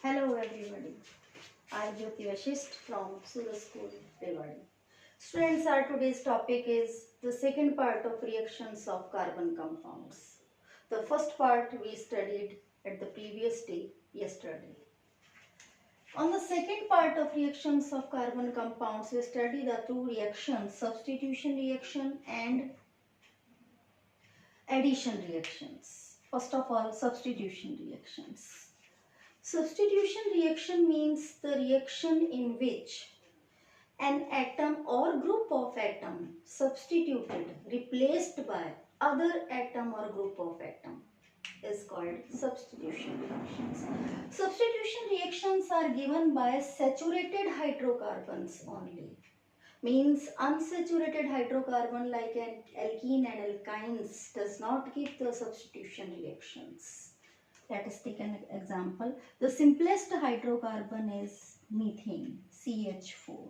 Hello everybody, I am Jyoti Vashist from Surya School, Rewari. Students, our today's topic is the second part of reactions of carbon compounds. The first part we studied at the previous day, yesterday. On the second part of reactions of carbon compounds, we study the two reactions, substitution reaction and addition reactions. First of all, substitution reactions. Substitution reaction means the reaction in which an atom or group of atom substituted, replaced by other atom or group of atom is called substitution reactions. Substitution reactions are given by saturated hydrocarbons only. Means unsaturated hydrocarbon like an alkene and alkynes does not give the substitution reactions. Let us take an example. The simplest hydrocarbon is methane, CH4.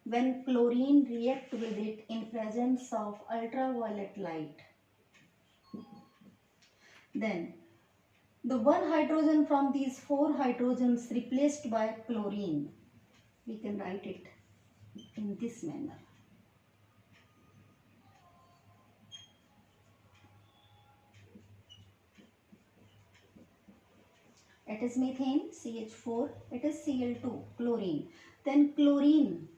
When chlorine react with it in presence of ultraviolet light, then the one hydrogen from these four hydrogens replaced by chlorine, we can write it in this manner. It is methane, CH4, it is Cl2, chlorine. Then chlorine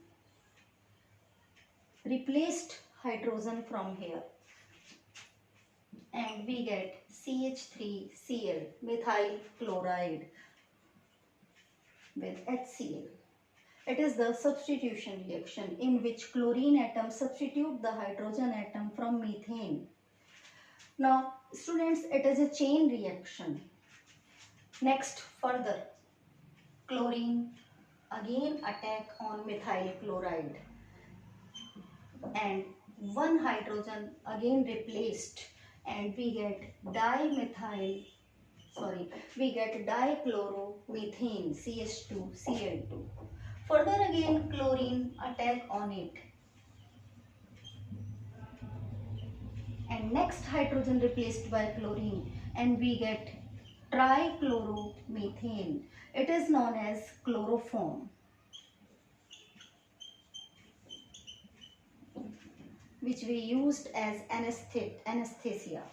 replaced hydrogen from here and we get CH3Cl, methyl chloride with HCl. It is the substitution reaction in which chlorine atom substitute the hydrogen atom from methane. Now students, it is a chain reaction. Next, further, chlorine again attack on methyl chloride and one hydrogen again replaced and we get dichloromethane, CH2Cl2. Further again chlorine attack on it and next hydrogen replaced by chlorine and we get trichloromethane. It is known as chloroform, which we used as anesthesia.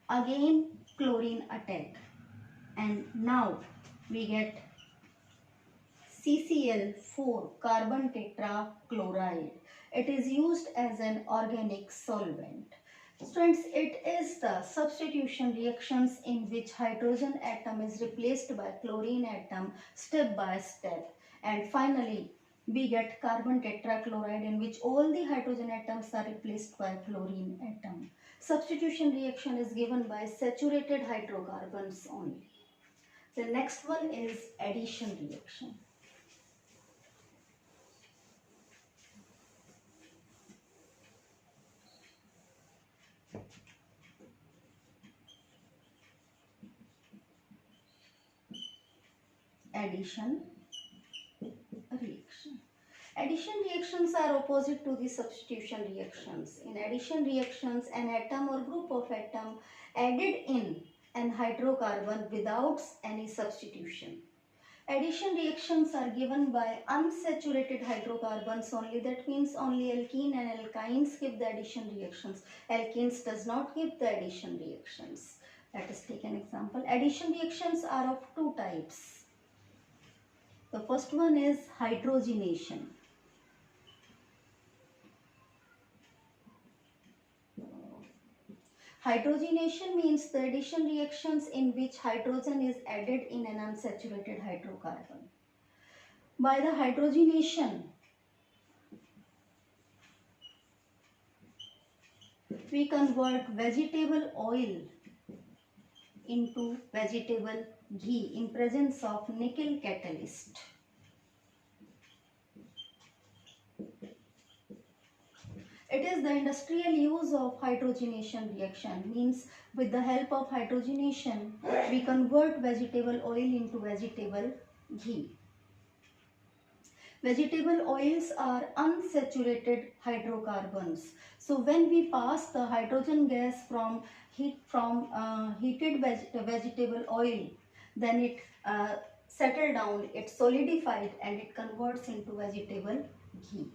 Again chlorine attack and now we get CCl4, carbon tetrachloride. It is used as an organic solvent. Students, it is the substitution reactions in which hydrogen atom is replaced by chlorine atom step by step and finally we get carbon tetrachloride in which all the hydrogen atoms are replaced by chlorine atom. Substitution reaction is given by saturated hydrocarbons only. The next one is addition reaction. Addition reaction. Addition reactions are opposite to the substitution reactions. In addition reactions, an atom or group of atom added in an hydrocarbon without any substitution. Addition reactions are given by unsaturated hydrocarbons only. That means only alkene and alkynes give the addition reactions. Alkenes does not give the addition reactions. Let us take an example. Addition reactions are of two types. The first one is hydrogenation. Hydrogenation means the addition reactions in which hydrogen is added in an unsaturated hydrocarbon. By the hydrogenation, we convert vegetable oil into vegetable ghee in presence of nickel catalyst. It is the industrial use of hydrogenation reaction, means with the help of hydrogenation we convert vegetable oil into vegetable ghee. Vegetable oils are unsaturated hydrocarbons. So when we pass the hydrogen gas from heated vegetable oil, then it settled down, it solidified, and it converts into vegetable ghee.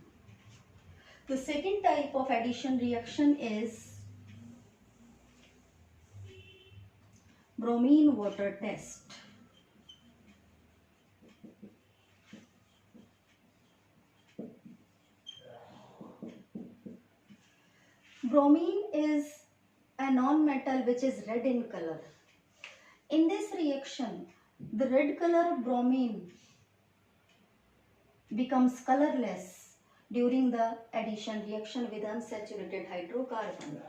The second type of addition reaction is bromine water test. Bromine is a non-metal which is red in color. In this reaction, the red color of bromine becomes colorless during the addition reaction with unsaturated hydrocarbon.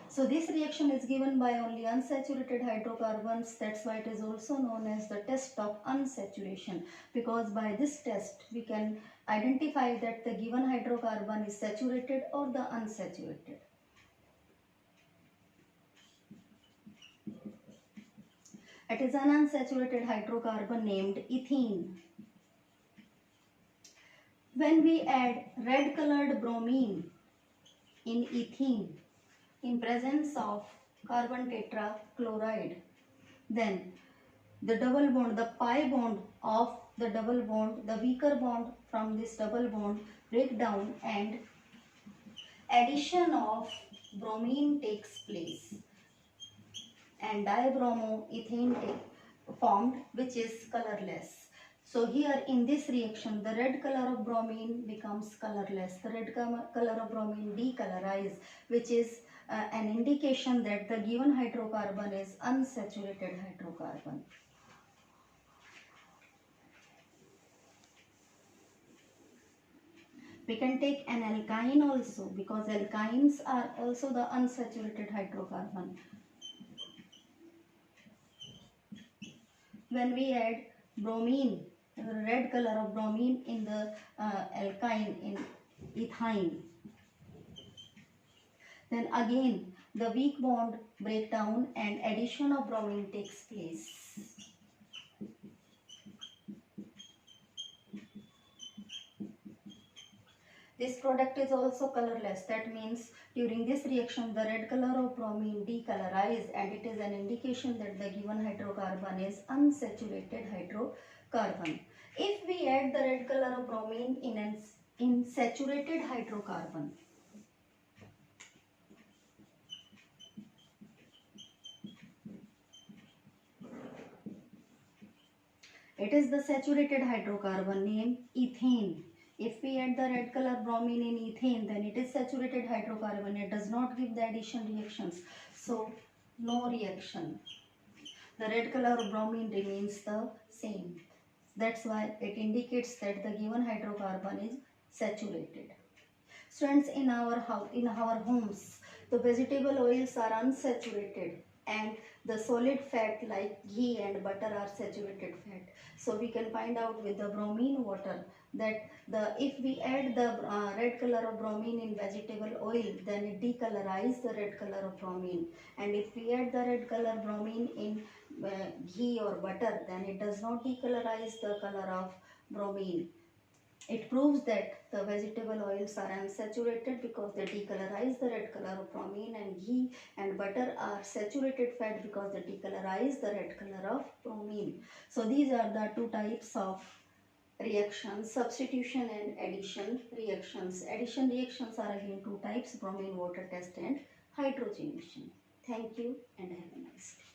So this reaction is given by only unsaturated hydrocarbons. That's why it is also known as the test of unsaturation, because by this test we can identify that the given hydrocarbon is saturated or the unsaturated. It is an unsaturated hydrocarbon named ethene. When we add red colored bromine in ethene in presence of carbon tetrachloride, then the double bond, the pi bond of the double bond, the weaker bond from this double bond break down and addition of bromine takes place and dibromoethane formed, which is colorless. So here in this reaction, the red color of bromine becomes colorless. The red color of bromine decolorizes, which is an indication that the given hydrocarbon is unsaturated hydrocarbon. We can take an alkyne also, because alkynes are also the unsaturated hydrocarbon. When we add bromine, the red color of bromine in the alkyne in ethine, then again the weak bond breakdown and addition of bromine takes place. This product is also colorless. That means during this reaction the red color of bromine decolorizes, and it is an indication that the given hydrocarbon is unsaturated hydrocarbon. If we add the red color of bromine in saturated hydrocarbon, it is the saturated hydrocarbon named ethane. If we add the red color bromine in ethane, then it is saturated hydrocarbon. It does not give the addition reactions. So, no reaction. The red color of bromine remains the same. That's why it indicates that the given hydrocarbon is saturated. Students, in our homes, the vegetable oils are unsaturated and the solid fat like ghee and butter are saturated fat. So we can find out with the bromine water that if we add the red color of bromine in vegetable oil, then it decolorizes the red color of bromine, and if we add the red color bromine in ghee or butter, then it does not decolorize the color of bromine. It proves that the vegetable oils are unsaturated because they decolorize the red color of bromine, and ghee and butter are saturated fat because they decolorize the red color of bromine. So these are the two types of reactions: substitution and addition reactions. Addition reactions are again two types: bromine water test and hydrogenation. Thank you and have a nice day.